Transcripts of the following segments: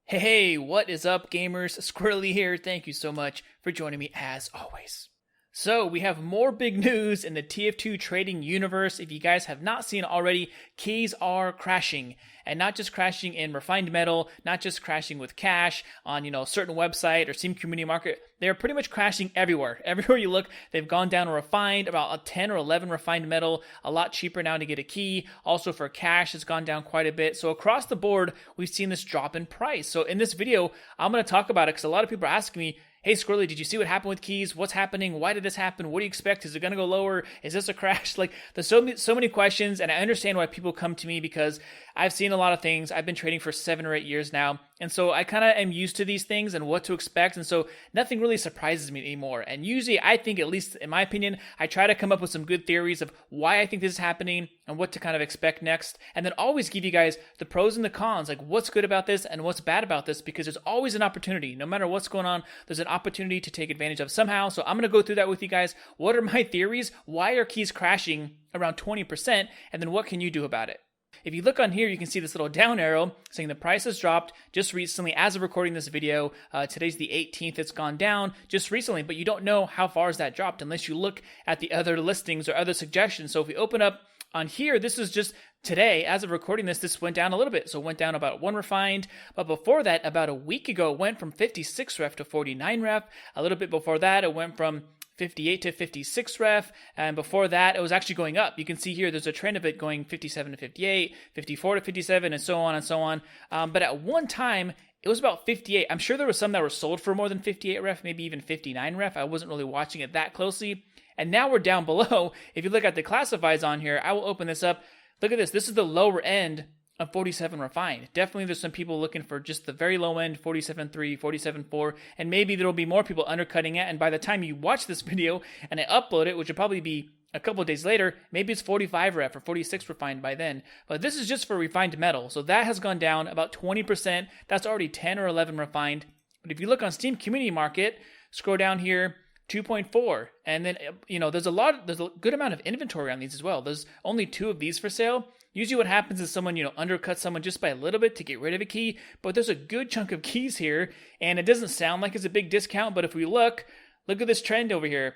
Hey, what is up, gamers? Squirrely here. Thank you so much for joining me as always. So, we have more big news in the TF2 trading universe. If you guys have not seen already, keys are crashing. And not just crashing in refined metal, not just crashing with cash on, a certain website or Steam community market. They're pretty much crashing everywhere. Everywhere you look, they've gone down refined, about a 10 or 11 refined metal, a lot cheaper now to get a key. Also for cash, it's gone down quite a bit. So across the board, we've seen this drop in price. So in this video, I'm going to talk about it because a lot of people are asking me, hey, Squirrely, did you see what happened with keys? What's happening? Why did this happen? What do you expect? Is it going to go lower? Is this a crash? Like, there's so many questions, and I understand why people come to me because I've seen a lot of things. I've been trading for 7 or 8 years now, and so I kind of am used to these things and what to expect, and so nothing really surprises me anymore. And usually, I think, at least in my opinion, I try to come up with some good theories of why I think this is happening and what to kind of expect next, and then always give you guys the pros and the cons, like what's good about this and what's bad about this, because there's always an opportunity. No matter what's going on, there's an opportunity to take advantage of somehow. So I'm going to go through that with you guys. What are my theories? Why are keys crashing around 20%? And then what can you do about it? If you look on here, you can see this little down arrow saying the price has dropped just recently. As of recording this video, today's the 18th, it's gone down just recently, but you don't know how far has that dropped unless you look at the other listings or other suggestions. So if we open up on here, this is just today, as of recording this went down a little bit. So it went down about 1 refined, but before that, about a week ago, it went from 56 ref to 49 ref. A little bit before that, it went from 58 to 56 ref, and before that, it was actually going up. You can see here, there's a trend of it going 57 to 58, 54 to 57, and so on and so on. But at one time, it was about 58. I'm sure there was some that were sold for more than 58 ref, maybe even 59 ref. I wasn't really watching it that closely. And now we're down below. If you look at the classifieds on here, I will open this up. Look at this. This is the lower end of 47 refined. Definitely there's some people looking for just the very low end, 47.3, 47.4, and maybe there'll be more people undercutting it. And by the time you watch this video and I upload it, which will probably be a couple of days later, maybe it's 45 ref or 46 refined by then. But this is just for refined metal. So that has gone down about 20%. That's already 10 or 11 refined. But if you look on Steam Community Market, scroll down here, 2.4, and then there's a good amount of inventory on these as well. There's only 2 of these for sale. Usually what happens is someone undercuts someone just by a little bit to get rid of a key, but there's a good chunk of keys here, and it doesn't sound like it's a big discount, but if we look at this trend over here.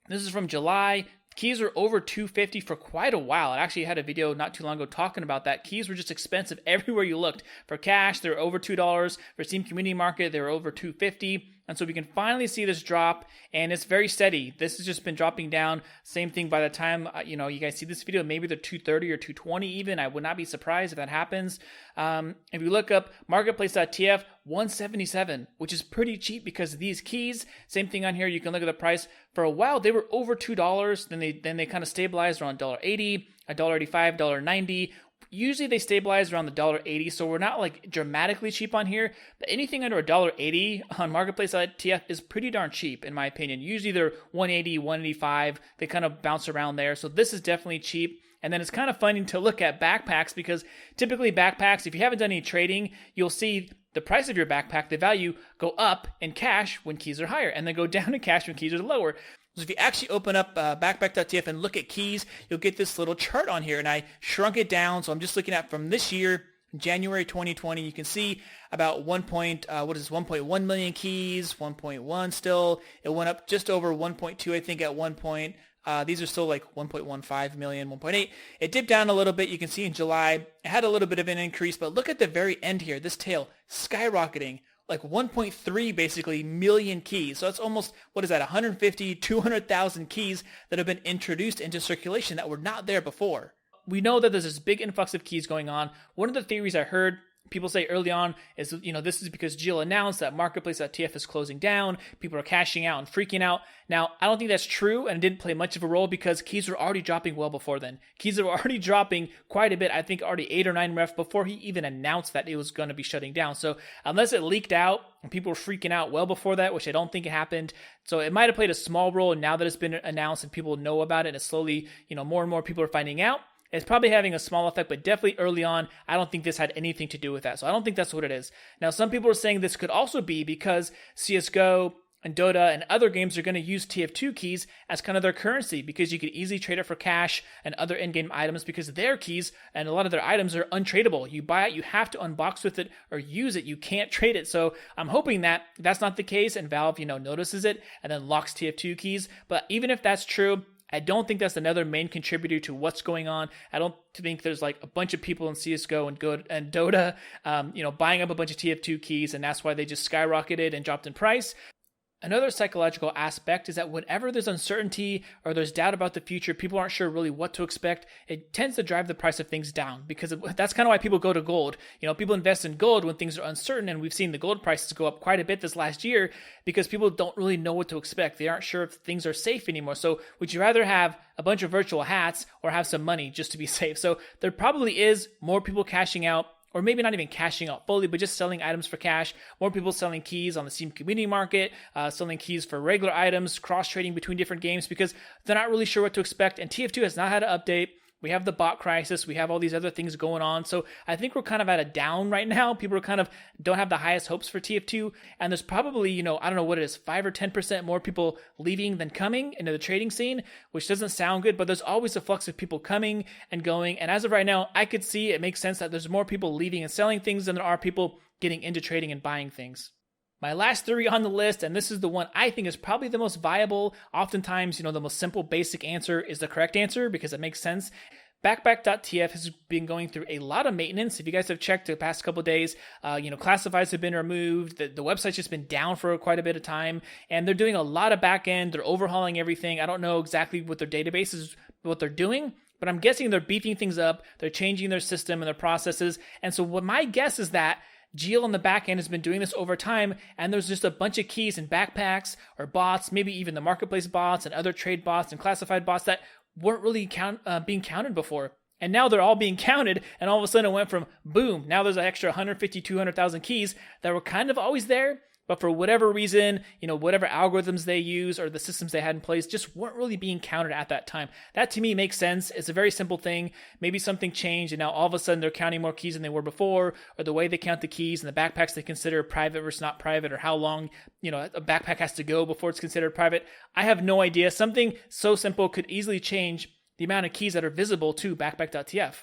This is from July. Keys were over $250 for quite a while. I actually had a video not too long ago talking about that. Keys were just expensive everywhere you looked. For cash, they were over $2. For Steam Community Market, they were over $250. And so we can finally see this drop, and it's very steady. This has just been dropping down. Same thing by the time you guys see this video, maybe they're 230 or 220 even. I would not be surprised if that happens. If you look up marketplace.tf, 177, which is pretty cheap because of these keys. Same thing on here. You can look at the price. For a while, they were over $2. Then they kind of stabilized around $1.80, $1.85, $1.90. Usually they stabilize around the $1.80, so we're not like dramatically cheap on here, but anything under $1.80 on marketplace.tf is pretty darn cheap in my opinion. Usually they're $1.80, $1.85, they kind of bounce around there, so this is definitely cheap. And then it's kind of funny to look at backpacks because typically backpacks, if you haven't done any trading, you'll see the price of your backpack, the value, go up in cash when keys are higher and then go down in cash when keys are lower. So if you actually open up backpack.tf and look at keys, you'll get this little chart on here, and I shrunk it down. So I'm just looking at from this year, January 2020. You can see about 1.1 million keys, 1.1 still. It went up just over 1.2, I think, at one point. These are still like 1.15 million, 1.8. It dipped down a little bit. You can see in July, it had a little bit of an increase, but look at the very end here, this tail skyrocketing. Like 1.3 basically million keys. So that's almost, 150, 200,000 keys that have been introduced into circulation that were not there before. We know that there's this big influx of keys going on. One of the theories I heard people say early on is, this is because Jill announced that marketplace.tf is closing down. People are cashing out and freaking out. Now, I don't think that's true, and it didn't play much of a role because keys were already dropping well before then. Keys were already dropping quite a bit. I think already 8 or 9 ref before he even announced that it was going to be shutting down. So unless it leaked out and people were freaking out well before that, which I don't think it happened. So it might have played a small role now that it's been announced and people know about it, and it's slowly, more and more people are finding out. It's probably having a small effect, but definitely early on, I don't think this had anything to do with that. So I don't think that's what it is. Now, some people are saying this could also be because CSGO and Dota and other games are going to use TF2 keys as kind of their currency because you could easily trade it for cash and other in-game items because their keys and a lot of their items are untradeable. You buy it, you have to unbox with it or use it. You can't trade it. So I'm hoping that that's not the case and Valve, notices it and then locks TF2 keys. But even if that's true, I don't think that's another main contributor to what's going on. I don't think there's like a bunch of people in CSGO and Dota, buying up a bunch of TF2 keys, and that's why they just skyrocketed and dropped in price. Another psychological aspect is that whenever there's uncertainty or there's doubt about the future, people aren't sure really what to expect, it tends to drive the price of things down because that's kind of why people go to gold. People invest in gold when things are uncertain, and we've seen the gold prices go up quite a bit this last year because people don't really know what to expect. They aren't sure if things are safe anymore. So would you rather have a bunch of virtual hats or have some money just to be safe? So there probably is more people cashing out, or maybe not even cashing out fully, but just selling items for cash. More people selling keys on the Steam community market, selling keys for regular items, cross-trading between different games because they're not really sure what to expect. And TF2 has not had an update. We have the bot crisis. We have all these other things going on. So I think we're kind of at a down right now. People are kind of don't have the highest hopes for TF2. And there's probably, I don't know what it is, 5 or 10% more people leaving than coming into the trading scene, which doesn't sound good, but there's always a flux of people coming and going. And as of right now, I could see it makes sense that there's more people leaving and selling things than there are people getting into trading and buying things. My last theory on the list, and this is the one I think is probably the most viable. Oftentimes, the most simple, basic answer is the correct answer because it makes sense. Backpack.tf has been going through a lot of maintenance. If you guys have checked the past couple of days, classifieds have been removed. The website's just been down for quite a bit of time, and they're doing a lot of back end. They're overhauling everything. I don't know exactly what their database is, what they're doing, but I'm guessing they're beefing things up. They're changing their system and their processes. And so what my guess is that Geo on the back end has been doing this over time, and there's just a bunch of keys and backpacks or bots, maybe even the marketplace bots and other trade bots and classified bots that weren't really being counted before. And now they're all being counted, and all of a sudden it went from boom, now there's an extra 150, 200,000 keys that were kind of always there, but for whatever reason, whatever algorithms they use or the systems they had in place just weren't really being counted at that time. That to me makes sense. It's a very simple thing. Maybe something changed and now all of a sudden they're counting more keys than they were before, or the way they count the keys and the backpacks they consider private versus not private, or how long, a backpack has to go before it's considered private. I have no idea. Something so simple could easily change the amount of keys that are visible to backpack.tf.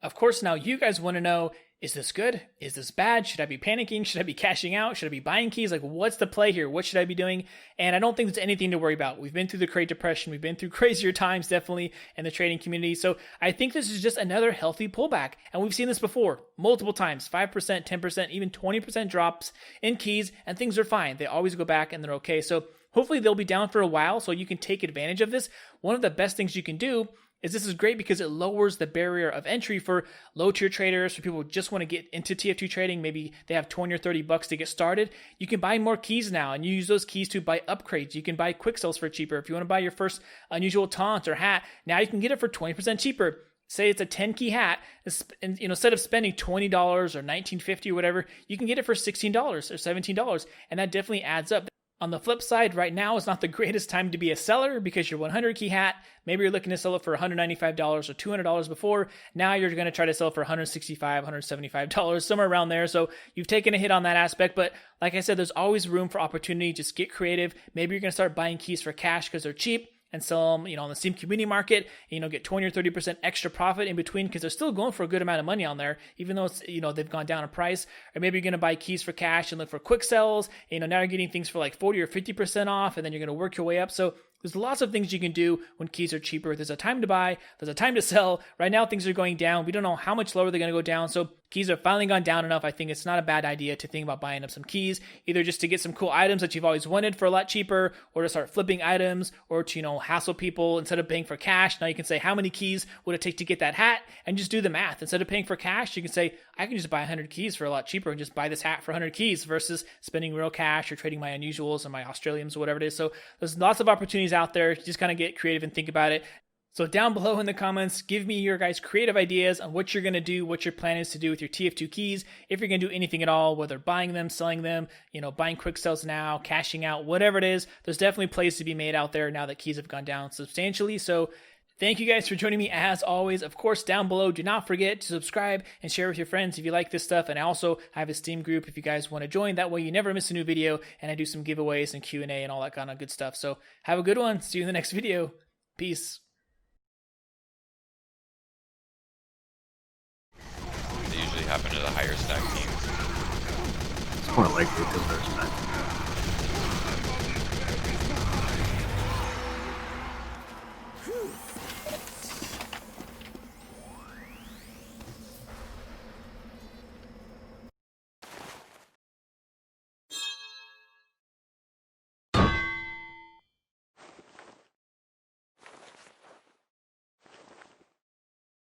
Of course, now you guys want to know, is this good? Is this bad? Should I be panicking? Should I be cashing out? Should I be buying keys? Like, what's the play here? What should I be doing? And I don't think there's anything to worry about. We've been through the Great Depression. We've been through crazier times, definitely, in the trading community. So I think this is just another healthy pullback. And we've seen this before, multiple times, 5%, 10%, even 20% drops in keys, and things are fine. They always go back and they're okay. So hopefully they'll be down for a while so you can take advantage of this. One of the best things you can do is this is great because it lowers the barrier of entry for low tier traders, for people who just want to get into TF2 trading. Maybe they have 20 or 30 bucks to get started. You can buy more keys now, and you use those keys to buy upgrades. You can buy quick sells for cheaper. If you want to buy your first unusual taunt or hat, now you can get it for 20% cheaper. Say it's a 10 key hat, and instead of spending $20 or $19.50 or whatever, you can get it for $16 or $17, and that definitely adds up. On the flip side, right now is not the greatest time to be a seller because your 100 key hat, maybe you're looking to sell it for $195 or $200 before. Now you're going to try to sell it for $165, $175, somewhere around there. So you've taken a hit on that aspect. But like I said, there's always room for opportunity. Just get creative. Maybe you're going to start buying keys for cash because they're cheap, and sell them, on the Steam community market, get 20 or 30% extra profit in between because they're still going for a good amount of money on there, even though it's, they've gone down in price. Or maybe you're going to buy keys for cash and look for quick sells. Now you're getting things for like 40 or 50% off, and then you're going to work your way up. So there's lots of things you can do when keys are cheaper. There's a time to buy, there's a time to sell. Right now, things are going down. We don't know how much lower they're going to go down. So keys are finally gone down enough. I think it's not a bad idea to think about buying up some keys, either just to get some cool items that you've always wanted for a lot cheaper, or to start flipping items, or to, hassle people. Instead of paying for cash, now you can say, how many keys would it take to get that hat? And just do the math. Instead of paying for cash, you can say, I can just buy 100 keys for a lot cheaper and just buy this hat for 100 keys versus spending real cash or trading my unusuals or my Australians or whatever it is. So there's lots of opportunities out there. Just kind of get creative and think about it. So down below in the comments, give me your guys' creative ideas on what you're going to do, what your plan is to do with your TF2 keys, if you're going to do anything at all, whether buying them, selling them, buying quick sells now, cashing out, whatever it is. There's definitely plays to be made out there now that keys have gone down substantially. So Thank you guys for joining me as always. Of course, down below, do not forget to subscribe and share with your friends if you like this stuff. And also, I have a Steam group if you guys want to join. That way you never miss a new video, and I do some giveaways and Q&A and all that kind of good stuff. So have a good one. See you in the next video. Peace. They usually happen to the higher stack teams. It's more likely because they're stacked.